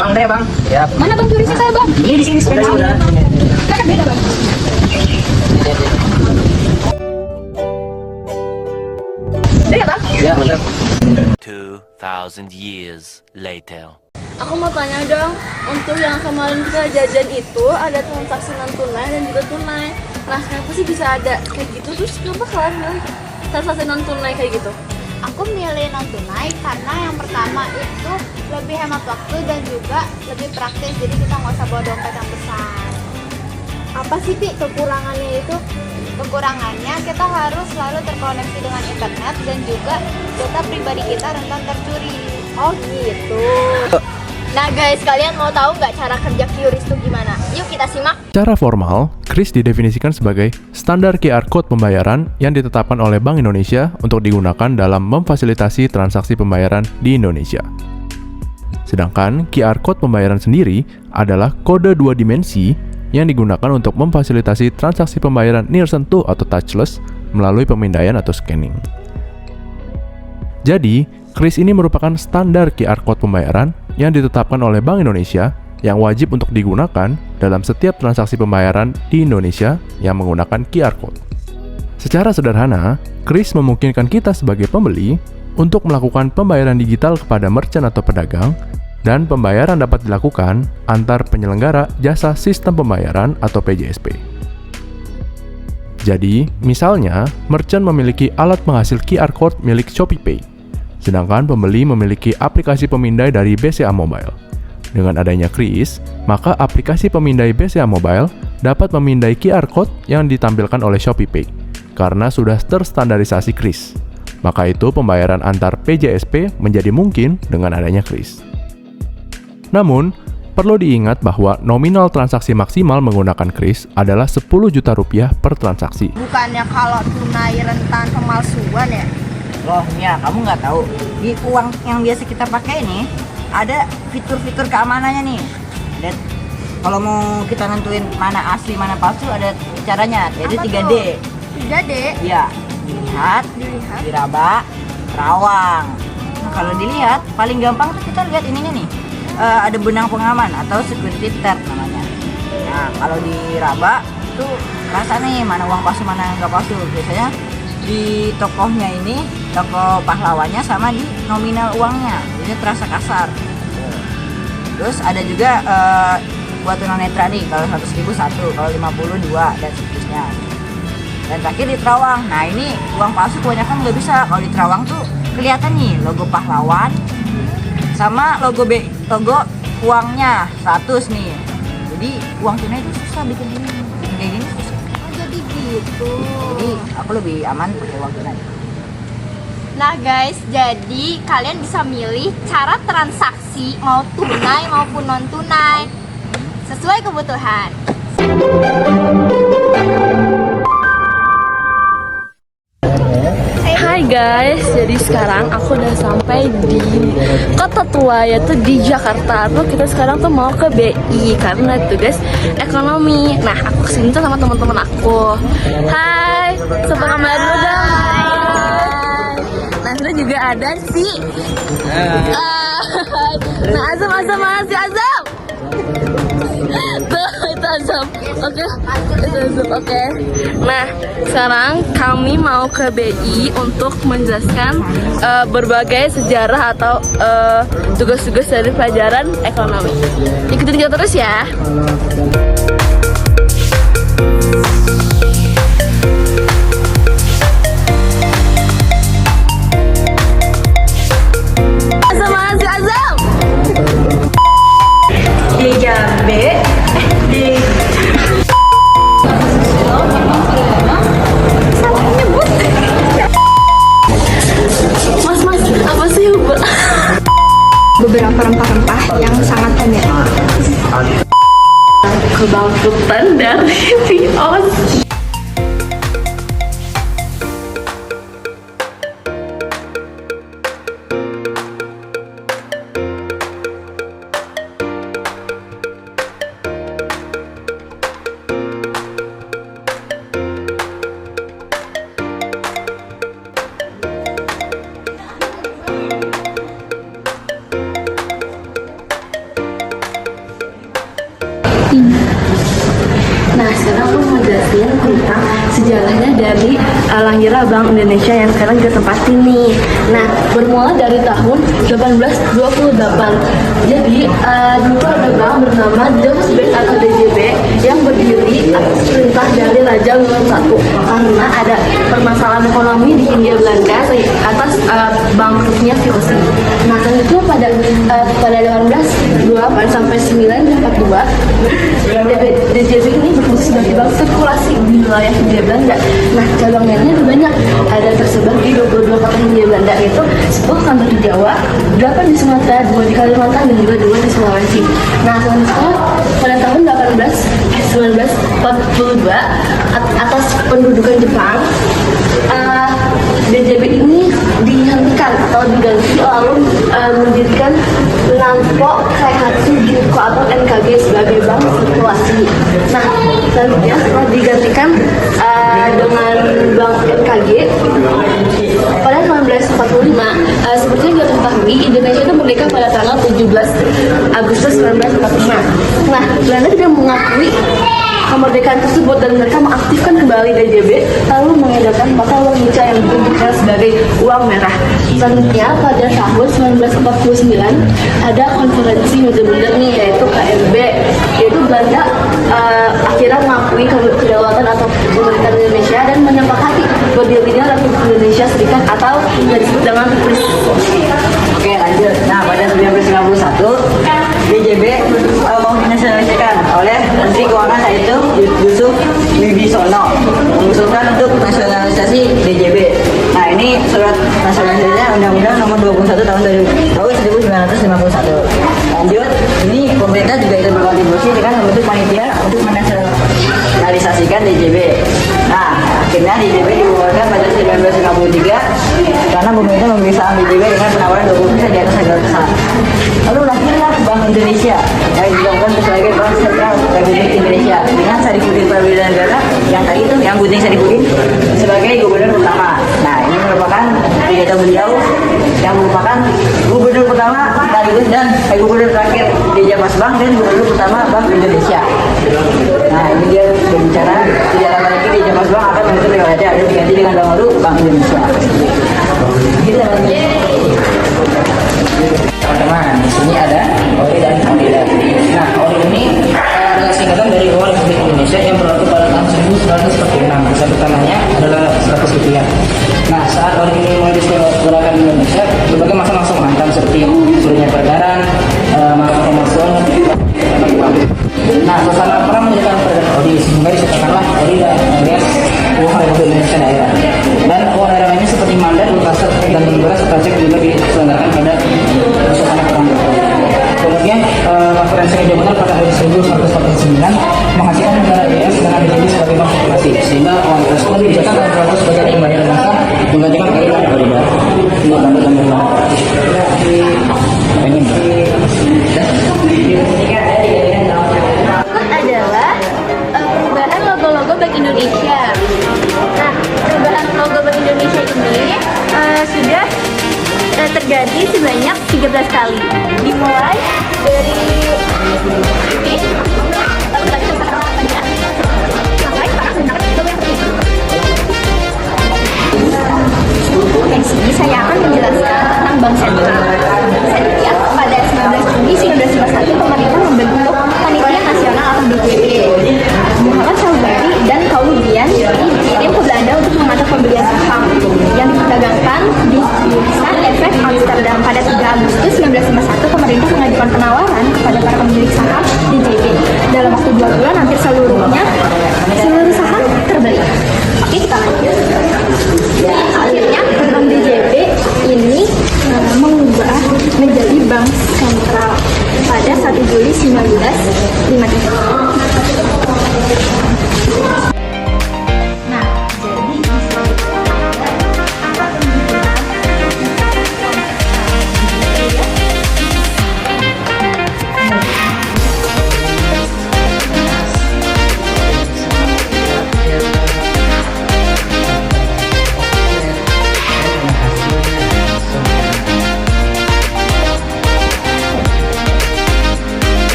Bang, ada ya bang? Ya. Mana bang turisnya saya bang? Ini di sini sepeda. Kan beda bang. Beda bang? Ya benar. 2,000 years later. Aku mau tanya dong, untuk yang kemarin kita jajan itu ada transaksi non tunai dan juga tunai. Nah, kenapa sih bisa ada kayak gitu? Terus kenapa kalian milih transaksi non tunai kayak gitu? Aku milih non tunai karena yang pertama itu lebih hemat waktu dan juga lebih praktis, jadi kita nggak usah bawa dompet yang besar. Apa sih Pi kekurangannya itu? Kekurangannya kita harus selalu terkoneksi dengan internet dan juga data pribadi kita rentan tercuri. Oh gitu. Nah guys, kalian mau tahu nggak cara kerja QRIS itu gimana? Yuk kita simak. Secara formal, QRIS didefinisikan sebagai standar QR Code pembayaran yang ditetapkan oleh Bank Indonesia untuk digunakan dalam memfasilitasi transaksi pembayaran di Indonesia. Sedangkan QR Code pembayaran sendiri adalah kode dua dimensi yang digunakan untuk memfasilitasi transaksi pembayaran near sentuh atau touchless melalui pemindaian atau scanning. Jadi, QRIS ini merupakan standar QR Code pembayaran yang ditetapkan oleh Bank Indonesia yang wajib untuk digunakan dalam setiap transaksi pembayaran di Indonesia yang menggunakan QR Code. Secara sederhana, QRIS memungkinkan kita sebagai pembeli untuk melakukan pembayaran digital kepada merchant atau pedagang, dan pembayaran dapat dilakukan antar penyelenggara jasa sistem pembayaran atau PJSP. Jadi, misalnya, merchant memiliki alat penghasil QR Code milik ShopeePay, sedangkan pembeli memiliki aplikasi pemindai dari BCA Mobile. Dengan adanya QRIS, maka aplikasi pemindai BCA Mobile dapat memindai QR Code yang ditampilkan oleh ShopeePay, karena sudah terstandarisasi QRIS. Maka itu pembayaran antar PJSP menjadi mungkin dengan adanya QRIS. Namun, perlu diingat bahwa nominal transaksi maksimal menggunakan QRIS adalah 10 juta rupiah per transaksi. Bukannya kalau tunai rentan pemalsuan ya? Loh, ya kamu nggak tahu di uang yang biasa kita pakai ini ada fitur-fitur keamanannya nih. Dan kalau mau kita nentuin mana asli mana palsu ada caranya, yaitu 3D. 3D? Iya, dilihat, diraba, terawang. Nah, kalau dilihat paling gampang tuh kita lihat ininya nih. Ada benang pengaman atau security tag namanya. Nah, kalau diraba itu rasa nih mana uang palsu mana nggak palsu. Biasanya di tokohnya ini, toko pahlawannya sama di nominal uangnya, jadi terasa kasar. Terus ada juga buat tunanetra nih, kalau 100.000 1, kalau 50 2 dan seterusnya. Dan terakhir di terawang. Nah ini uang palsu kebanyakan nggak bisa. Kalau di terawang tuh kelihatan nih logo pahlawan sama logo uangnya 100 nih. Jadi uang tunai itu susah bikin ini, kayak gini susah. Oh jadi gitu. Jadi aku lebih aman pakai uang tunai. Nah guys, jadi kalian bisa milih cara transaksi mau tunai maupun non tunai sesuai kebutuhan. Hai guys, jadi sekarang aku udah sampai di kota tua yaitu di Jakarta. Tuh kita sekarang tuh mau ke BI karena tugas ekonomi. Nah aku kesini tuh sama teman-teman aku. Hai, sapa kabar dulu dong. Nah sudah juga ada sih. Nah Azam masih Azam. Tuh itu Azam. Oke, itu Azam. Oke. Nah sekarang kami mau ke BI untuk menjelaskan berbagai sejarah atau tugas-tugas dari pelajaran ekonomi. Ikutin kita terus ya. Azam masih Azam. Di Jambe, di Mas, apa sih beberapa rempah-rempah yang sangat familiar. kebangkitan dari Vios? lahirlah Bank Indonesia yang sekarang kita tempatin nih. Nah, bermula dari tahun 1828. Jadi, dulu ada bank bernama James Bank atau DJB yang berdiri atas perintah dari Raja William I karena ada permasalahan ekonomi di Hindia Belanda atas bangkrutnya VOC. Nah, tentu pada 1828 sampai 1942 DJB ini berfungsi sebagai bank sirkulasi di wilayah Hindia Belanda. Nah, cabangnya ini banyak, ada tersebar di 22 kota Hindia Belanda, yaitu 10 kantor di Jawa, 8 di Sumatera, 2 di Kalimantan, dan juga 2 di Sulawesi. Nah, selanjutnya pada tahun 1942 atas pendudukan Jepang, DJB ini dihentikan atau diganti lalu mendirikan Nampo Kaihatsu Ginko atau NKG sebagai bank sirkulasi. Nah, selanjutnya setelah digantikan dengan bank NKG pada 1945, seperti yang kita ketahui, Indonesia itu merdeka pada tanggal 17 Agustus 1945. Nah, Belanda tidak mengakui kemerdekaan tersebut dan mereka mengaktifkan kembali DJB lalu mengedarkan mata uang muka yang dikenal sebagai uang merah. Selanjutnya pada tahun 1949 ada konferensi bener-bener nih, yaitu KMB, yaitu Belanda akhirnya mengakui kedaulatan atau kemerdekaan Indonesia dan menyepakati berdirinya Republik Indonesia Serikat atau yang disebut dengan RIS. Oke, lanjut. Nah, pada 1991 DJB mau dinasionalisasikan oleh Menteri Keuangan saat itu Yusuf Wibisono mengusulkan untuk nasionalisasi DJB. Nah, ini surat nasionalisasinya Undang-Undang Nomor 21 tahun 1951. Lanjut, ini pemerintah juga ikut berkontribusi dengan membentuk panitia untuk menasionalisasikan DJB. Nah, akhirnya DJB dibubarkan pada 1953 karena pemerintah membeli saham DJB dengan penawaran 20% di atas harga saham. Lalu lahirlah Bank Indonesia yang digaungkan sebagai Bank Sentral Republik Indonesia dengan Sarifudin Prawilan Negara yang tadi itu yang Gunting Sarifudin sebagai gubernur pertama. Nah, ini merupakan pidato beliau yang merupakan gubernur pertama sekaligus dan gubernur terakhir di Jamas Bank dan gubernur pertama Bank Indonesia. Nah, ini dia berbicara tidak lama lagi di Jamas Bank akan menutup riwayatnya dan diganti dengan nama baru Bank Indonesia. Gitu. Teman-teman, di sini ada ORI dan ORIDA. Nah, ORI ini adalah singkatan dari Uang Republik Indonesia yang berlaku pada tahun 1946. Masa pertamanya adalah 100 rupiah. Nah, saat ORI ini mulai diselenggarakan di Indonesia, berbagai masa langsung menghantam seperti turunnya peredaran, maraknya pemalsuan, nah, suasana perang menjadikan peredaran ORI sehingga disebutkanlah ORIDA alias Uang Republik Indonesia daerah. Dan uang daerah lainnya seperti Mandar, Makassar, dan Beras pajak juga diselenggarakan pada suasana perang. Kemudian konferensi yang dibentuk pada tahun 1949 menghasilkan negara IAS dengan diganti sebagai bank sirkulasi sehingga uang tersebut dijadikan oleh sebagai pembayaran massa menggantikan ORIDA. Ini tanda dan adalah perubahan logo-logo Bank Indonesia. Nah, perubahan logo Bank Indonesia ini sudah terjadi sebanyak 13 kali. Dimulai dari sini saya akan menjelaskan tentang Bank Sentral. Sejak pada 19 Juni 1951 pemerintah membentuk Panitia Nasional atau BJP. Muhammad Saubari dan Kaulian dikirim ke Belanda untuk mengatur pembelian saham yang diperdagangkan di Bursa Efek Amsterdam. Pada 3 Agustus 1951 pemerintah mengajukan penawaran kepada para pemilik saham DJB. Dalam waktu 2 bulan hampir seluruh saham terbeli. Oke, kita lanjut. Akhirnya Bank DJB ini mengubah menjadi Bank Sentral pada 1 Juli 1953. Nah, jadi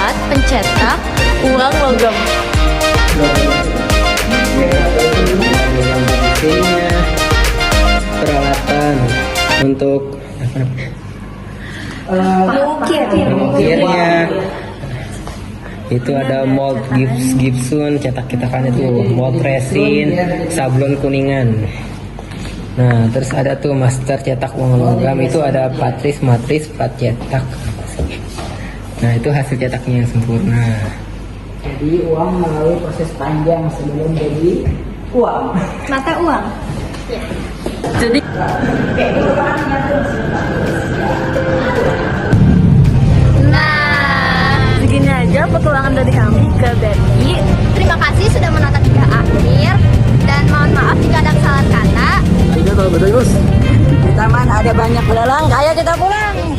alat pencetak uang logam. Mesinnya, peralatan untuk mengukirnya. Itu ada mold Gibson, cetak-cetakan itu, mold resin, sablon kuningan. Nah, terus ada tuh master cetak uang logam, itu ada patris, matris, plat cetak. Nah, itu hasil cetaknya yang sempurna. Jadi uang melalui proses panjang sebelum jadi uang. Mata uang. Jadi segini aja petualangan dari kami ke BRI. Terima kasih sudah menonton hingga akhir. Dan mohon maaf jika ada kesalahan kata. Di taman ada banyak belalang, ayo kita pulang.